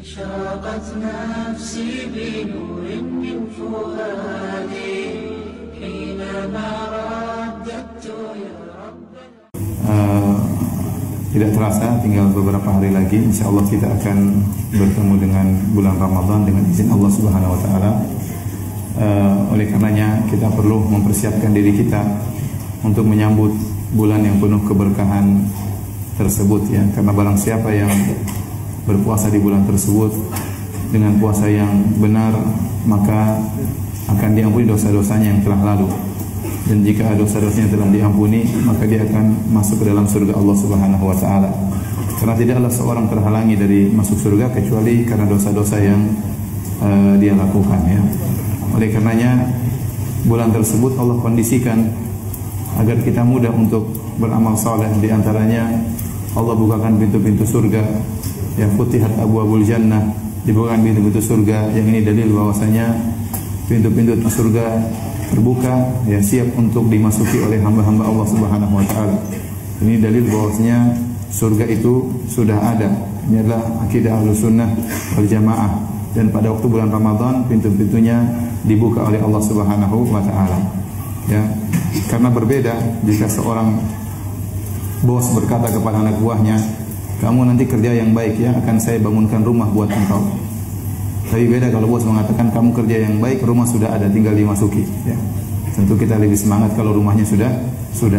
أشرقت نفسي بنور من فؤادي حينما رددت يا رب. Tidak terasa tinggal beberapa hari lagi insyaallah kita akan bertemu dengan bulan Ramadan dengan izin Allah Subhanahu wa taala. Oleh karenanya kita perlu mempersiapkan diri kita untuk menyambut bulan yang penuh keberkahan tersebut ya. Karena barang siapa yang berpuasa di bulan tersebut dengan puasa yang benar, maka akan diampuni dosa-dosanya yang telah lalu. Dan jika dosa-dosanya telah diampuni, maka dia akan masuk ke dalam surga Allah Subhanahu wa taala. Karena tidaklah seorang terhalangi dari masuk surga kecuali karena dosa-dosa yang dia lakukan ya. Oleh karenanya bulan tersebut Allah kondisikan agar kita mudah untuk beramal saleh. Di antaranya Allah bukakan pintu-pintu surga, ya futihat abwabul jannah, dibukakan pintu-pintu surga. Yang ini dalil bahwasanya pintu-pintu surga terbuka, ya siap untuk dimasuki oleh hamba-hamba Allah Subhanahu wa taala. Ini dalil bahwasanya surga itu sudah ada. Ini adalah akidah Ahlussunnah wal Jamaah. Dan pada waktu bulan Ramadan pintu-pintunya dibuka oleh Allah Subhanahu wa taala. Ya. Karena berbeda jika seorang bos berkata kepada anak buahnya, "Kamu nanti kerja yang baik ya, akan saya bangunkan rumah buat engkau." Tapi beda kalau bos mengatakan kamu kerja yang baik, rumah sudah ada, tinggal dimasuki. Ya. Tentu kita lebih semangat kalau rumahnya sudah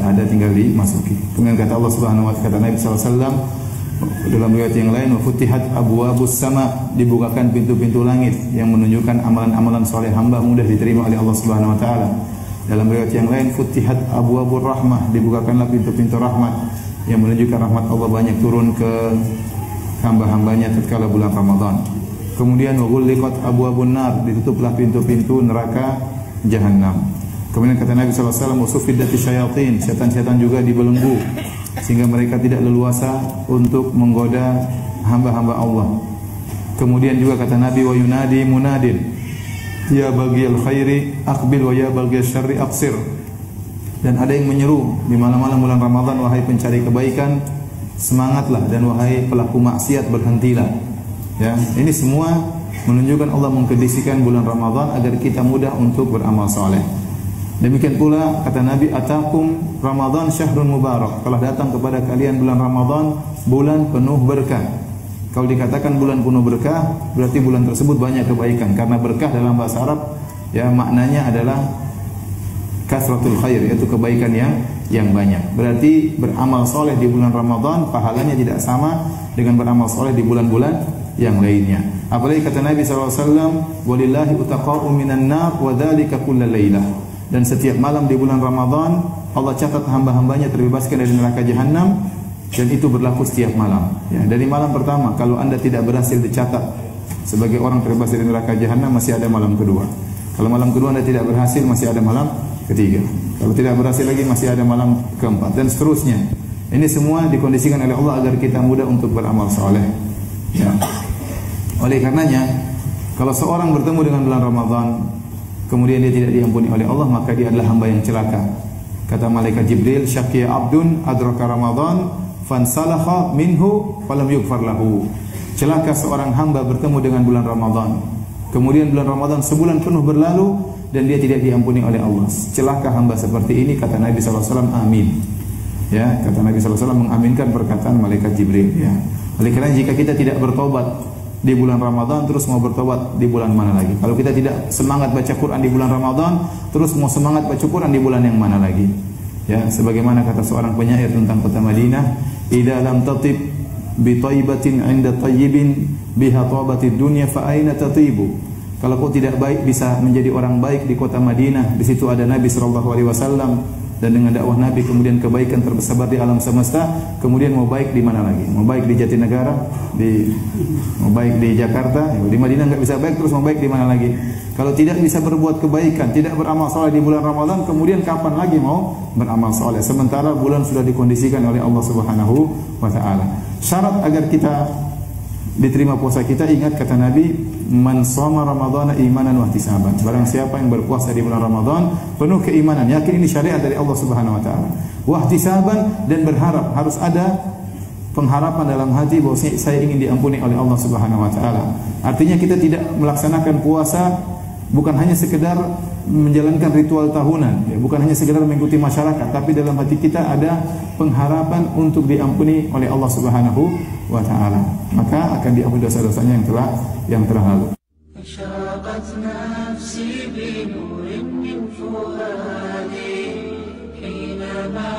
ada, tinggal dimasuki. Kemudian kata Allah Subhanahu wa taala, kata Nabi SAW dalam riwayat yang lain, "Wa futihat abwabus sama", dibukakan pintu-pintu langit yang menunjukkan amalan-amalan soleh hamba mudah diterima oleh Allah Subhanahu wa taala. Dalam riwayat yang lain, "Futihat abwabur rahmah", dibukakanlah pintu-pintu rahmat yang menunjukkan rahmat Allah banyak turun ke hamba-hambanya tatkala bulan Ramadan. Kemudian waghulliqat abwabun nar, ditutuplah pintu-pintu neraka jahanam. Kemudian kata Nabi SAW, wasufidati syayatin, setan-setan juga dibelenggu sehingga mereka tidak leluasa untuk menggoda hamba-hamba Allah. Kemudian juga kata Nabi, wa yunadi munadin, ya baghiyal khairi aqbil wa ya baghiyal syarri aqsir. Dan ada yang menyeru di malam-malam bulan Ramadan, wahai pencari kebaikan, semangatlah, dan wahai pelaku maksiat, berhentilah. Ya, ini semua menunjukkan Allah mengkondisikan bulan Ramadan agar kita mudah untuk beramal saleh. Demikian pula kata Nabi, atakum Ramadan syahrun mubarak, telah datang kepada kalian bulan Ramadan, bulan penuh berkah. Kalau dikatakan bulan penuh berkah, berarti bulan tersebut banyak kebaikan. Karena berkah dalam bahasa Arab ya maknanya adalah kasratul khair, yaitu kebaikan yang banyak. Berarti beramal soleh di bulan Ramadan pahalanya tidak sama dengan beramal soleh di bulan-bulan yang lainnya. Apalagi kata Nabi SAW, walillahi utaqa'u minan nar wa dzalika kullal lailah. Dan setiap malam di bulan Ramadan Allah catat hamba-hambanya terbebaskan dari neraka jahanam, dan itu berlaku setiap malam. Ya, dari malam pertama kalau Anda tidak berhasil dicatat sebagai orang terbebas dari neraka jahanam, masih ada malam kedua. Kalau malam kedua Anda tidak berhasil, masih ada malam ketiga. Kalau tidak berhasil lagi, masih ada malam keempat, dan seterusnya. Ini semua dikondisikan oleh Allah agar kita mudah untuk beramal saleh. Ya. Oleh karenanya, kalau seorang bertemu dengan bulan Ramadan, kemudian dia tidak diampuni oleh Allah, maka dia adalah hamba yang celaka. Kata malaikat Jibril, syaqiya abdun adraka Ramadan fansalakha minhu falam yughfar lahu. Celaka seorang hamba bertemu dengan bulan Ramadan, kemudian bulan Ramadan sebulan penuh berlalu dan dia tidak diampuni oleh Allah. Celaka hamba seperti ini, kata Nabi SAW, amin. Ya, kata Nabi SAW mengaminkan perkataan malaikat Jibril. Ya. Oleh karena jika kita tidak bertobat di bulan Ramadan, terus mau bertobat di bulan mana lagi? Kalau kita tidak semangat baca Quran di bulan Ramadan, terus mau semangat baca Quran di bulan yang mana lagi? Ya, sebagaimana kata seorang penyair tentang kota Madinah, idza lam tatib bi thaybatin 'inda tayyibin biha tabatid dunya fa aina tatibu. Kalau kau tidak baik bisa menjadi orang baik di kota Madinah, di situ ada Nabi sallallahu alaihi wasallam, dan dengan dakwah Nabi kemudian kebaikan tersebar di alam semesta, kemudian mau baik di mana lagi? Mau baik di Jatinegara, mau baik di Jakarta, di Madinah nggak bisa baik, terus mau baik di mana lagi? Kalau tidak bisa berbuat kebaikan, tidak beramal saleh di bulan Ramadan, kemudian kapan lagi mau beramal saleh? Sementara bulan sudah dikondisikan oleh Allah Subhanahu wa taala. Syarat agar kita diterima puasa kita, ingat kata Nabi, man shoma ramadhana imanan wa ihtisaban. Barang siapa yang berpuasa di bulan Ramadan penuh keimanan, yakin ini syariat dari Allah Subhanahu wa taala, wa ihtisaban, dan berharap, harus ada pengharapan dalam hati bahwa saya ingin diampuni oleh Allah Subhanahu wa taala. Artinya kita tidak melaksanakan puasa bukan hanya sekedar menjalankan ritual tahunan, ya, bukan hanya sekedar mengikuti masyarakat, tapi dalam hati kita ada pengharapan untuk diampuni oleh Allah Subhanahu wa taala. Maka akan diampuni dosa-dosanya yang telah lalu. أشرقت نفسي بنور من فؤادي حينما